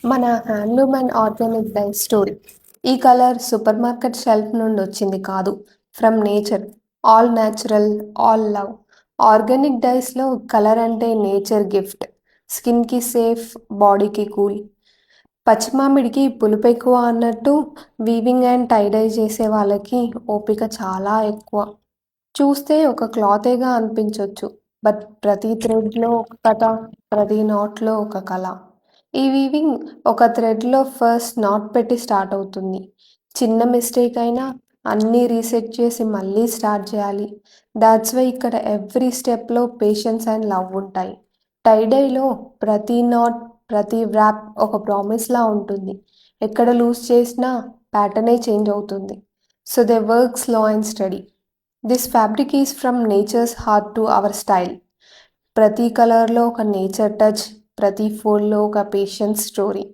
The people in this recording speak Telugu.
మన handloom and organic dye story. ఈ కలర్ సూపర్ మార్కెట్ షెల్ఫ్ నుండి వచ్చింది కాదు. From nature. All natural, all love. Organic డైస్లో కలర్ అంటే నేచర్ గిఫ్ట్. స్కిన్కి సేఫ్, బాడీకి కూల్. పచ్చిమామిడికి పులుపు ఎక్కువ అన్నట్టు వీవింగ్ అండ్ టైడై చేసే వాళ్ళకి ఓపిక చాలా ఎక్కువ. చూస్తే ఒక క్లాతేగా అనిపించొచ్చు. బట్ ప్రతి థ్రెడ్‌లో ఒక కథ, ప్రతి నాట్‌లో ఒక కళ. ఈ వీవింగ్ ఒక థ్రెడ్‌లో ఫస్ట్ నాట్ పెట్టి స్టార్ట్ అవుతుంది. చిన్న మిస్టేక్ అయినా అన్నీ రీసెట్ చేసి మళ్ళీ స్టార్ట్ చేయాలి. థాట్స్ వై ఇక్కడ ఎవ్రీ స్టెప్‌లో పేషెన్స్ అండ్ లవ్ ఉంటాయి. టై డైలో ప్రతి నాట్, ప్రతి వ్రాప్ ఒక ప్రామిస్‌లా ఉంటుంది. ఎక్కడ లూజ్ చేసినా ప్యాటర్నే చేంజ్ అవుతుంది. So they work slow and steady. This fabric is from nature's heart to our style. ప్రతి కలర్లో ఒక నేచర్ టచ్, ప్రతి ఫోల్డ్లో ఒక పేషెన్స్ స్టోరీ.